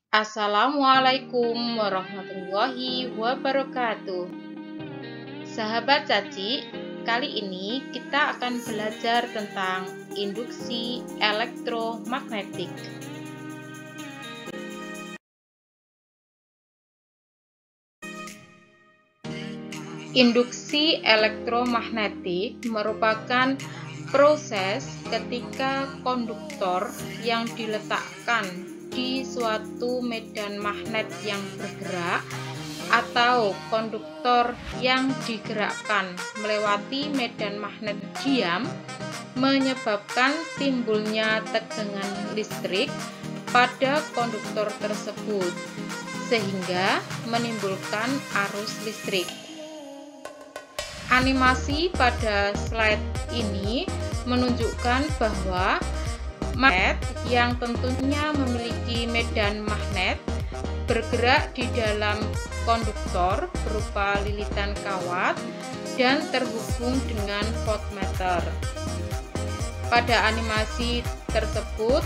Assalamualaikum warahmatullahi wabarakatuh. Sahabat Caci, kali ini kita akan belajar tentang induksi elektromagnetik. Induksi elektromagnetik merupakan proses ketika konduktor yang diletakkan di suatu medan magnet yang bergerak atau konduktor yang digerakkan melewati medan magnet diam menyebabkan timbulnya tegangan listrik pada konduktor tersebut sehingga menimbulkan arus listrik. Animasi pada slide ini menunjukkan bahwa magnet yang tentunya memiliki medan magnet bergerak di dalam konduktor berupa lilitan kawat dan terhubung dengan voltmeter. Pada animasi tersebut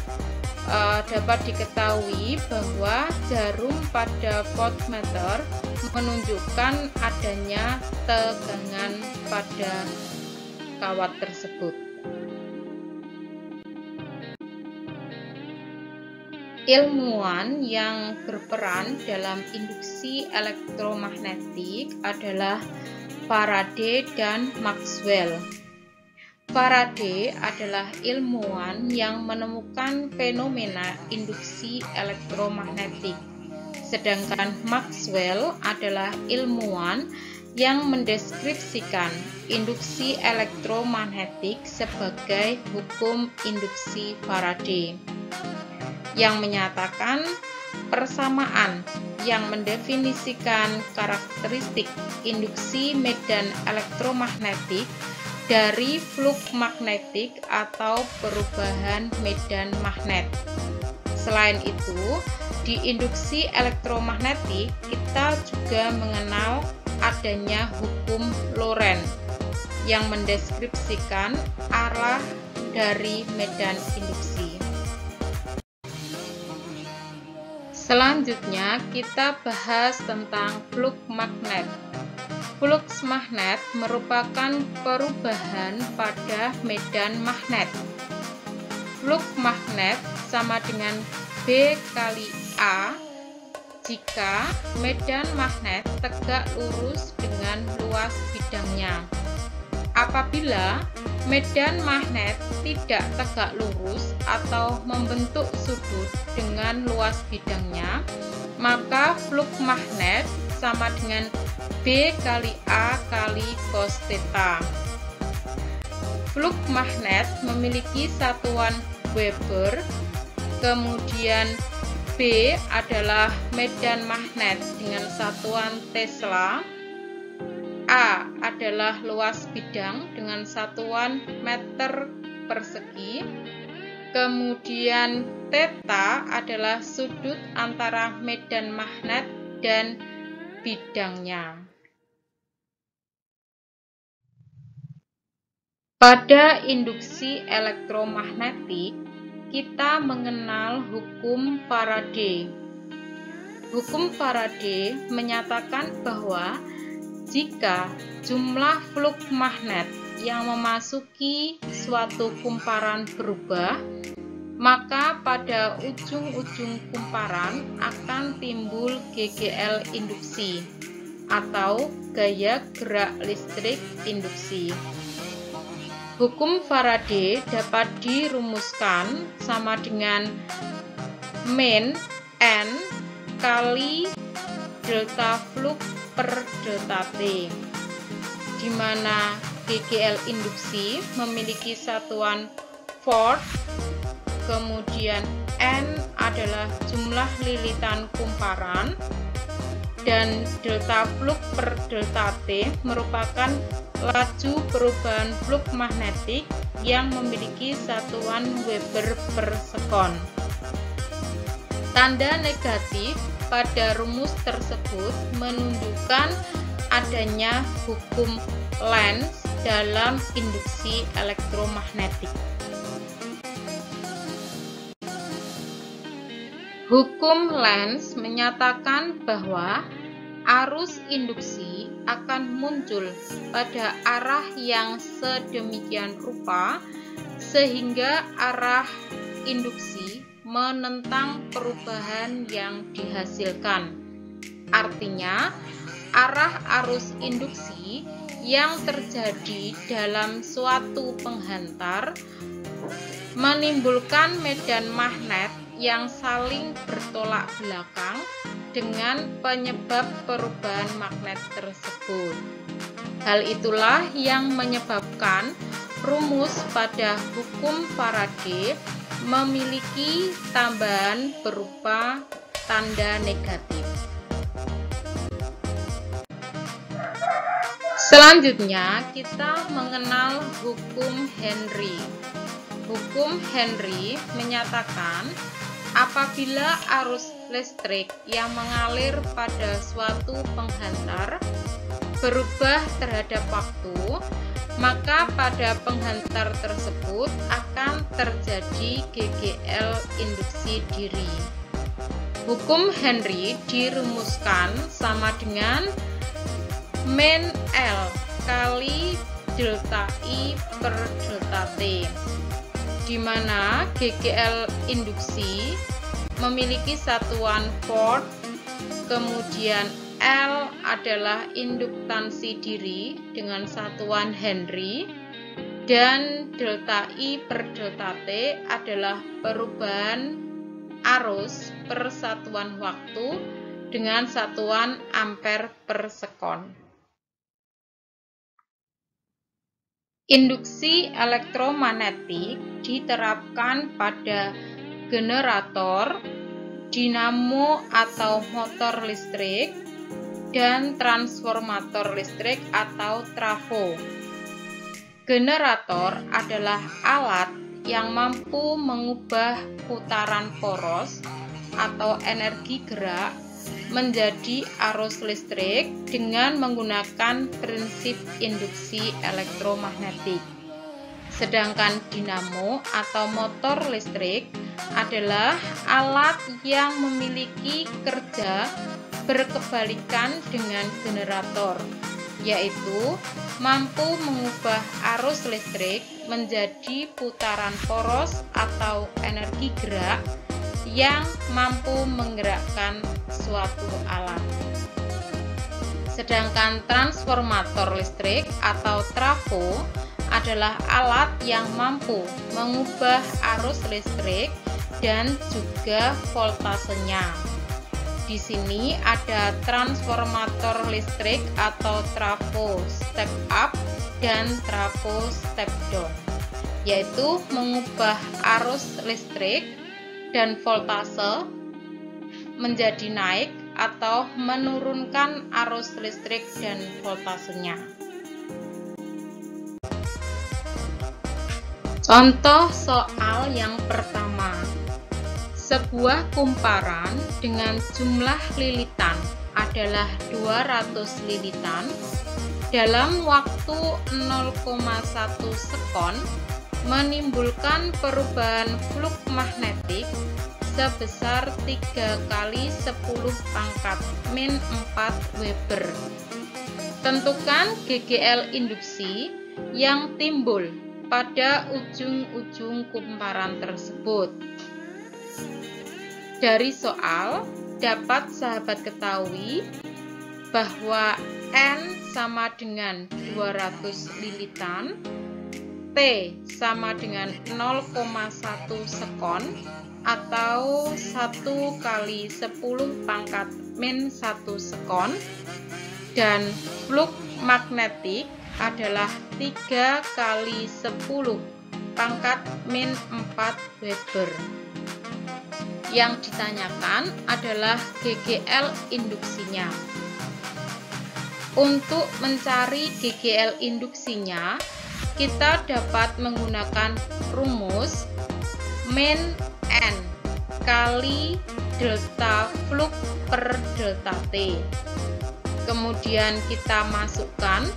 dapat diketahui bahwa jarum pada voltmeter menunjukkan adanya tegangan pada kawat tersebut. Ilmuwan yang berperan dalam induksi elektromagnetik adalah Faraday dan Maxwell. Faraday adalah ilmuwan yang menemukan fenomena induksi elektromagnetik, sedangkan Maxwell adalah ilmuwan yang mendeskripsikan induksi elektromagnetik sebagai hukum induksi Faraday, yang menyatakan persamaan yang mendefinisikan karakteristik induksi medan elektromagnetik dari flux magnetik atau perubahan medan magnet. Selain itu, di induksi elektromagnetik kita juga mengenal adanya hukum Lorentz yang mendeskripsikan arah dari medan induksi. Selanjutnya kita bahas tentang flux magnet. Flux magnet merupakan perubahan pada medan magnet. Flux magnet sama dengan B kali A jika medan magnet tegak lurus dengan luas bidangnya. Apabila medan magnet tidak tegak lurus atau membentuk sudut dengan luas bidangnya, maka flux magnet sama dengan B kali A kali cos theta. Flux magnet memiliki satuan Weber, kemudian B adalah medan magnet dengan satuan Tesla, A adalah luas bidang dengan satuan meter persegi, kemudian theta adalah sudut antara medan magnet dan bidangnya. Pada induksi elektromagnetik, kita mengenal hukum Faraday. Hukum Faraday menyatakan bahwa jika jumlah flux magnet yang memasuki suatu kumparan berubah, maka pada ujung-ujung kumparan akan timbul GGL induksi atau gaya gerak listrik induksi. Hukum Faraday dapat dirumuskan sama dengan min N kali delta flux per delta T, di mana GGL induksi memiliki satuan volt, kemudian N adalah jumlah lilitan kumparan, dan delta flux per delta T merupakan laju perubahan flux magnetik yang memiliki satuan Weber per sekon. Tanda negatif pada rumus tersebut menunjukkan adanya hukum Lenz dalam induksi elektromagnetik. Hukum Lenz menyatakan bahwa arus induksi akan muncul pada arah yang sedemikian rupa sehingga arah induksi menentang perubahan yang dihasilkan. Artinya, arah arus induksi yang terjadi dalam suatu penghantar menimbulkan medan magnet yang saling bertolak belakang dengan penyebab perubahan magnet tersebut. Hal itulah yang menyebabkan rumus pada hukum Faraday memiliki tambahan berupa tanda negatif. Selanjutnya, kita mengenal hukum Henry. Hukum Henry menyatakan apabila arus listrik yang mengalir pada suatu penghantar berubah terhadap waktu, maka pada penghantar tersebut akan terjadi GGL induksi diri. Hukum Henry dirumuskan sama dengan min L kali delta I per delta T, di mana GGL induksi memiliki satuan volt, kemudian L adalah induktansi diri dengan satuan Henry, dan delta I per delta T adalah perubahan arus per satuan waktu dengan satuan ampere per sekon. Induksi elektromagnetik diterapkan pada generator, dinamo atau motor listrik, dan transformator listrik atau trafo. Generator adalah alat yang mampu mengubah putaran poros atau energi gerak menjadi arus listrik dengan menggunakan prinsip induksi elektromagnetik. Sedangkan dinamo atau motor listrik adalah alat yang memiliki kerja berkebalikan dengan generator, yaitu mampu mengubah arus listrik menjadi putaran poros atau energi gerak yang mampu menggerakkan suatu alat. Sedangkan transformator listrik atau trafo adalah alat yang mampu mengubah arus listrik dan juga voltasenya. Di sini ada transformator listrik atau trafo step up dan trafo step down, yaitu mengubah arus listrik dan voltase menjadi naik atau menurunkan arus listrik dan voltasenya. Contoh soal yang pertama. Sebuah kumparan dengan jumlah lilitan adalah 200 lilitan dalam waktu 0,1 sekon menimbulkan perubahan flux magnetik sebesar 3 kali 10 pangkat min 4 Weber. Tentukan GGL induksi yang timbul pada ujung-ujung kumparan tersebut. Dari soal dapat sahabat ketahui bahwa N sama dengan 200 lilitan, T sama dengan 0,1 sekon atau 1 kali 10 pangkat min 1 sekon, dan flux magnetik adalah 3 kali 10 pangkat min 4 Weber. Yang ditanyakan adalah GGL induksinya. Untuk mencari GGL induksinya, kita dapat menggunakan rumus min N kali delta flux per delta T. Kemudian kita masukkan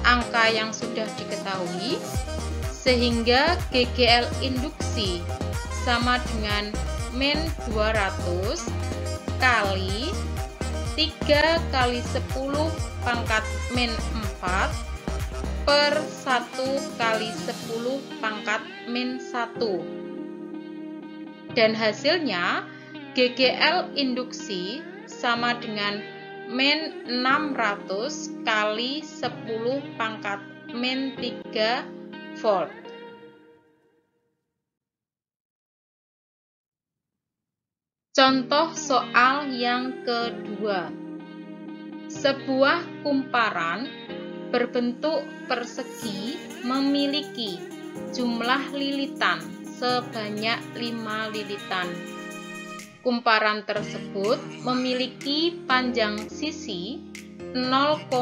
angka yang sudah diketahui, sehingga GGL induksi sama dengan min 200 kali 3 kali 10 pangkat min 4 per 1 kali 10 pangkat min 1. Dan hasilnya GGL induksi sama dengan min 600 kali 10 pangkat min 3 volt. Contoh soal yang kedua. Sebuah kumparan berbentuk persegi memiliki jumlah lilitan sebanyak 5 lilitan. Kumparan tersebut memiliki panjang sisi 0,5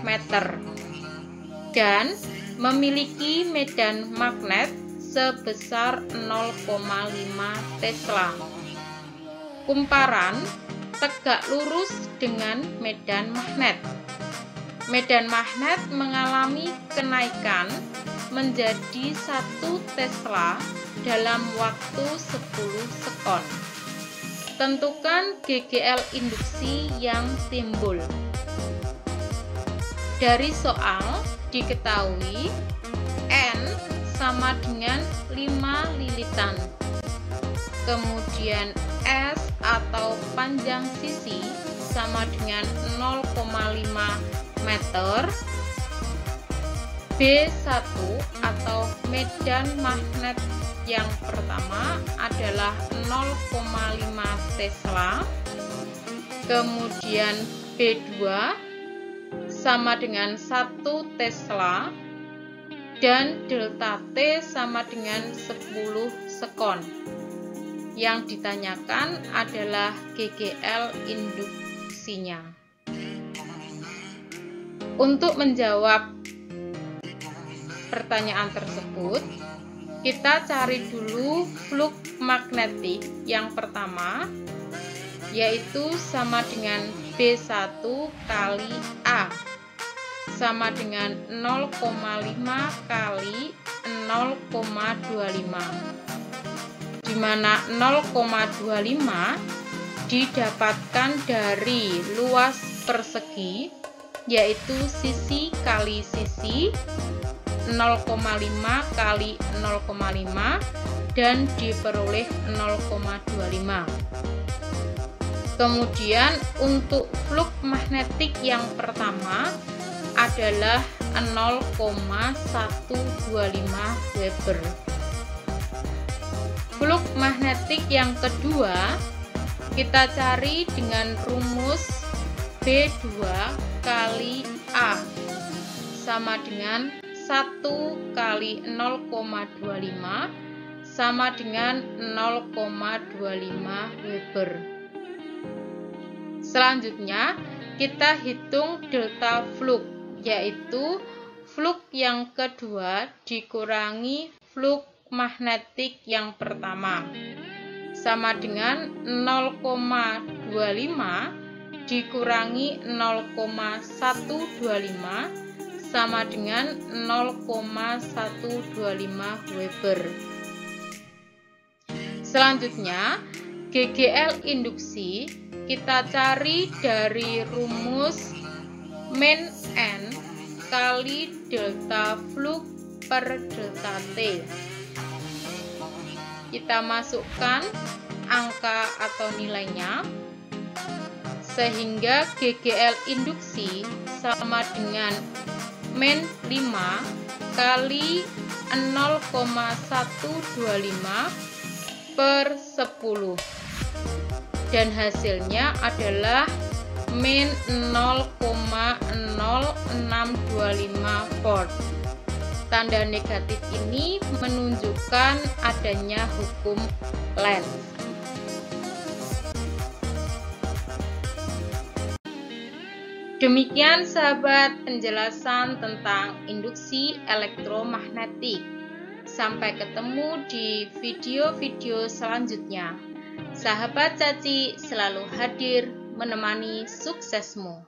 meter dan memiliki medan magnet sebesar 0,5 Tesla. Kumparan tegak lurus dengan medan magnet. Medan magnet mengalami kenaikan menjadi 1 Tesla dalam waktu 10 sekon. Tentukan GGL induksi yang timbul. Dari soal diketahui N sama dengan 5 lilitan. Kemudian S atau panjang sisi sama dengan 0,5 meter. B1 atau medan magnet yang pertama adalah 0,5 Tesla. Kemudian B2 sama dengan 1 Tesla. Dan delta T sama dengan 10 sekon. Yang ditanyakan adalah GGL induksinya. Untuk menjawab pertanyaan tersebut, kita cari dulu flux magnetik yang pertama, yaitu sama dengan B1 kali A, sama dengan 0,5 kali 0,25. Di mana 0,25 didapatkan dari luas persegi, yaitu sisi kali sisi 0,5 kali 0,5 dan diperoleh 0,25. Kemudian untuk flux magnetik yang pertama adalah 0,125 Weber. Flux magnetik yang kedua kita cari dengan rumus B2 kali A sama dengan 1 kali 0,25 sama dengan 0,25 Weber. Selanjutnya kita hitung delta flux, yaitu flux yang kedua dikurangi flux magnetik yang pertama, sama dengan 0,25 dikurangi 0,125 sama dengan 0,125 Weber. Selanjutnya GGL induksi kita cari dari rumus min N kali delta flux per delta T. Kita masukkan angka atau nilainya, sehingga GGL induksi sama dengan min 5 kali 0,125 per 10. Dan hasilnya adalah min 0,0625 volt. Tanda negatif ini menunjukkan adanya hukum Lenz. Demikian sahabat penjelasan tentang induksi elektromagnetik. Sampai ketemu di video-video selanjutnya. Sahabat Caci selalu hadir menemani suksesmu.